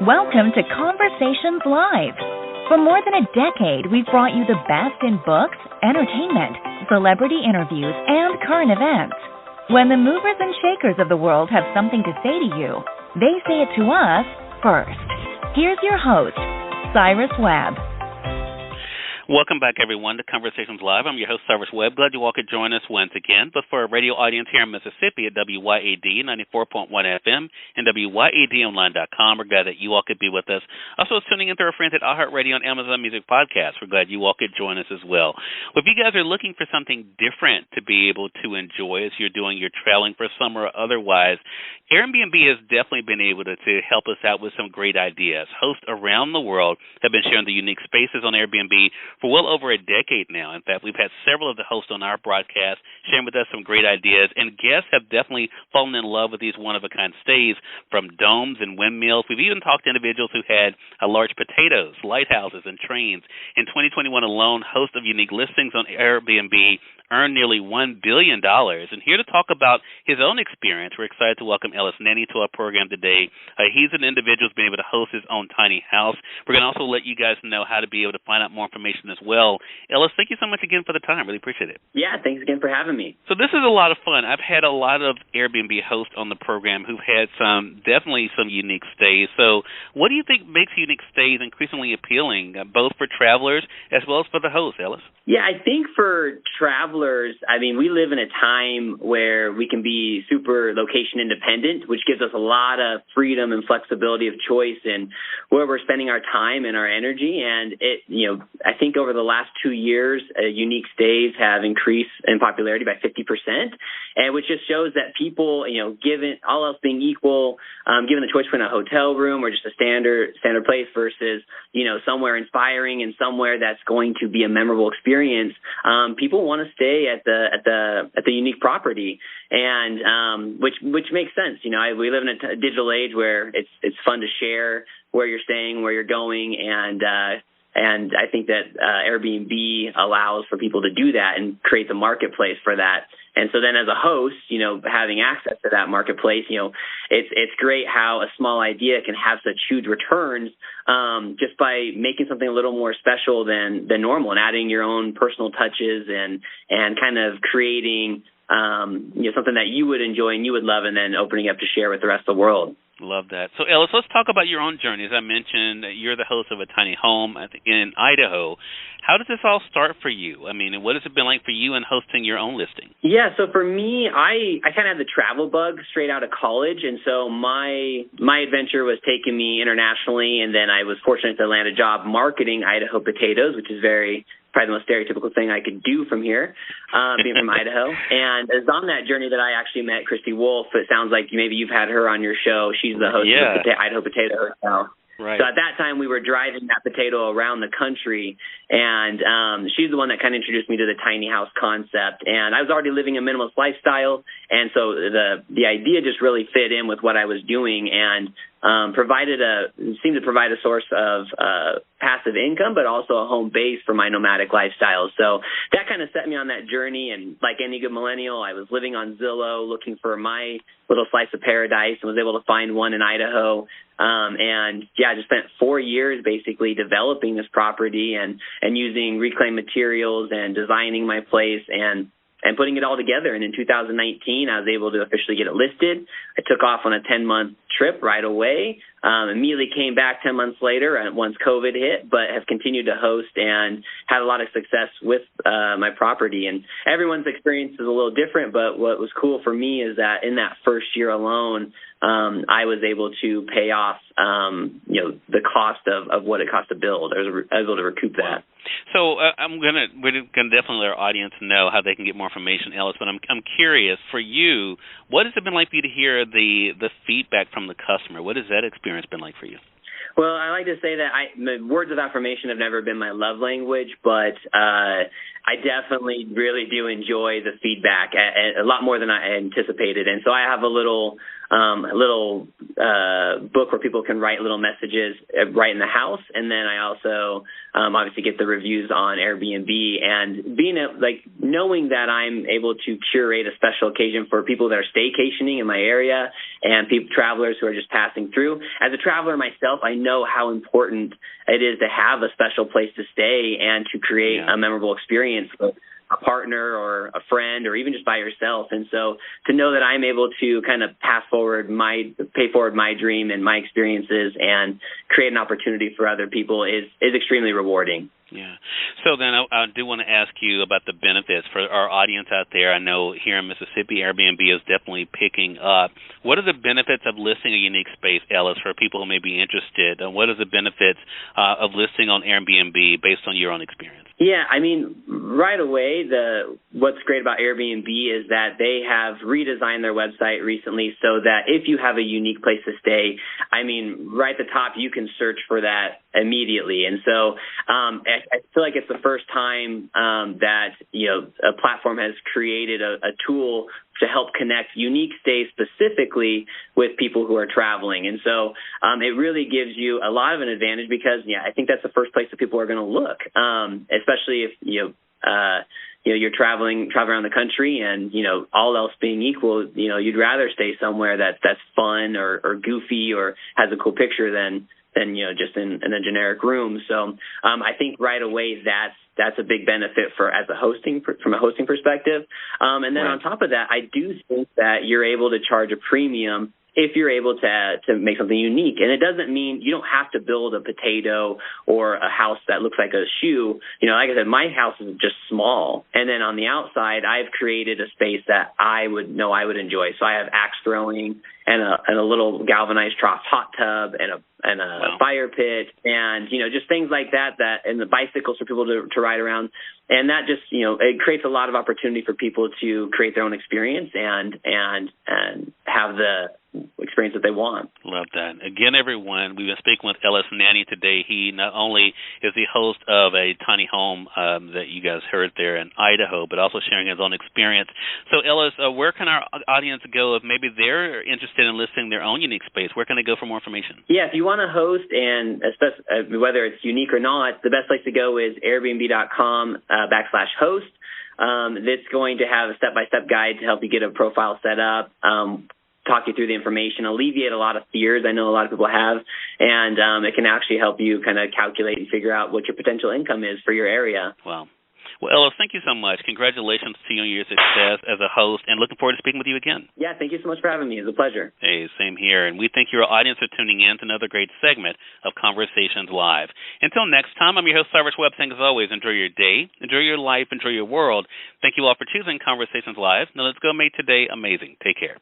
Welcome to Conversations Live. For more than a decade, we've brought you the best in books, entertainment, celebrity interviews, and current events. When the movers and shakers of the world have something to say to you, they say it to us first. Here's your host, Cyrus Webb. Welcome back, everyone, to Conversations Live. I'm your host, Cyrus Webb. Glad you all could join us once again. But for our radio audience here in Mississippi at WYAD 94.1 FM and WYADonline.com, we're glad that you all could be with us. Also, tuning in to our friends at iHeartRadio and Amazon Music Podcasts. We're glad you all could join us as well. Well, if you guys are looking for something different to be able to enjoy as you're doing your traveling for summer or otherwise, Airbnb has definitely been able to help us out with some great ideas. Hosts around the world have been sharing the unique spaces on Airbnb for well over a decade now. In fact, we've had several of the hosts on our broadcast sharing with us some great ideas, and guests have definitely fallen in love with these one-of-a-kind stays, from domes and windmills. We've even talked to individuals who had large potatoes, lighthouses, and trains. In 2021 alone, hosts of unique listings on Airbnb earned nearly $1 billion. And here to talk about his own experience, we're excited to welcome Ellis Nanney to our program today. He's an individual who's been able to host his own tiny house. We're going to also let you guys know how to be able to find out more information as well. Ellis, thank you so much again for the time. Really appreciate it. Yeah, thanks again for having me. So this is a lot of fun. I've had a lot of Airbnb hosts on the program who've had definitely some unique stays. So what do you think makes unique stays increasingly appealing, both for travelers as well as for the hosts, Ellis? Yeah, I think for travelers, we live in a time where we can be super location independent, which gives us a lot of freedom and flexibility of choice in where we're spending our time and our energy. And I think over the last 2 years, unique stays have increased in popularity by 50%, and which just shows that people, given all else being equal, given the choice between a hotel room or just a standard place versus, somewhere inspiring and somewhere that's going to be a memorable experience, people want to stay at the unique property, and which makes sense. We live in a digital age where it's fun to share where you're staying, where you're going, and I think that Airbnb allows for people to do that and creates a marketplace for that. And so then as a host, having access to that marketplace, it's great how a small idea can have such huge returns just by making something a little more special than normal and adding your own personal touches and kind of creating something that you would enjoy and you would love, and then opening up to share with the rest of the world. Love that. So, Ellis, let's talk about your own journey. As I mentioned, you're the host of a tiny home in Idaho. How did this all start for you? And what has it been like for you in hosting your own listing? Yeah, so for me, I kind of had the travel bug straight out of college, and so my adventure was taking me internationally, and then I was fortunate to land a job marketing Idaho potatoes, which is probably the most stereotypical thing I could do from here, being from Idaho. And it's on that journey that I actually met Christy Wolf. It sounds like maybe you've had her on your show. She's the host of the Idaho Potato Hotel. Right. So at that time, we were driving that potato around the country, and she's the one that kind of introduced me to the tiny house concept. And I was already living a minimalist lifestyle, and so the idea just really fit in with what I was doing, and seemed to provide a source of passive income, but also a home base for my nomadic lifestyle. So that kind of set me on that journey. And like any good millennial, I was living on Zillow looking for my little slice of paradise, and was able to find one in Idaho. I just spent 4 years basically developing this property and using reclaimed materials and designing my place and putting it all together. And in 2019, I was able to officially get it listed. I took off on a 10-month trip right away, immediately came back 10 months later once COVID hit, but have continued to host and had a lot of success with my property. And everyone's experience is a little different, but what was cool for me is that in that first year alone, I was able to pay off, the cost of what it cost to build. I was able to recoup that. So we're gonna definitely let our audience know how they can get more information, Ellis. But I'm curious, for you, what has it been like for you to hear the feedback from the customer? What has that experience been like for you? Well, I like to say that words of affirmation have never been my love language, but I definitely really do enjoy the feedback a lot more than I anticipated. And so I have a little book where people can write little messages right in the house, and then I also obviously get the reviews on Airbnb. And knowing that I'm able to curate a special occasion for people that are staycationing in my area and travelers who are just passing through. As a traveler myself, I know how important it is to have a special place to stay and to create a memorable experience with a partner or a friend or even just by yourself. And so to know that I'm able to kind of pay forward my dream and my experiences and create an opportunity for other people is extremely rewarding. Yeah. So then I do want to ask you about the benefits for our audience out there. I know here in Mississippi, Airbnb is definitely picking up. What are the benefits of listing a unique space, Ellis, for people who may be interested? And what are the benefits of listing on Airbnb based on your own experience? Yeah, I mean, right away, what's great about Airbnb is that they have redesigned their website recently so that if you have a unique place to stay, I mean, right at the top, you can search for that immediately. And so I feel like it's the first time that, a platform has created a tool to help connect unique stays specifically with people who are traveling. And so it really gives you a lot of an advantage because, I think that's the first place that people are going to look, especially if, you're traveling around the country and, all else being equal, you'd rather stay somewhere that's fun or goofy or has a cool picture than just in a generic room. So I think right away that's a big benefit from a hosting perspective. And then on top of that, I do think that you're able to charge a premium if you're able to make something unique. And it doesn't mean you don't have to build a potato or a house that looks like a shoe. Like I said, my house is just small. And then on the outside, I've created a space that I would enjoy. So I have axe throwing and a little galvanized trough hot tub and a fire pit and, just things like that and the bicycles for people to ride around. And that just, it creates a lot of opportunity for people to create their own experience and have the experience that they want. Love that. Again, everyone, we've been speaking with Ellis Nanney today. He not only is the host of a tiny home that you guys heard there in Idaho, but also sharing his own experience. So, Ellis, where can our audience go if maybe they're interested in listing their own unique space? Where can they go for more information? Yeah, if you want to host, and whether it's unique or not, the best place to go is airbnb.com/host. It's going to have a step-by-step guide to help you get a profile set up, talk you through the information, alleviate a lot of fears I know a lot of people have, and it can actually help you kind of calculate and figure out what your potential income is for your area. Wow. Well, Ellis, thank you so much. Congratulations to you on your success as a host, and looking forward to speaking with you again. Yeah, thank you so much for having me. It was a pleasure. Hey, same here. And we thank your audience for tuning in to another great segment of Conversations Live. Until next time, I'm your host, Cyrus Webb, saying as always, enjoy your day, enjoy your life, enjoy your world. Thank you all for choosing Conversations Live. Now let's go make today amazing. Take care.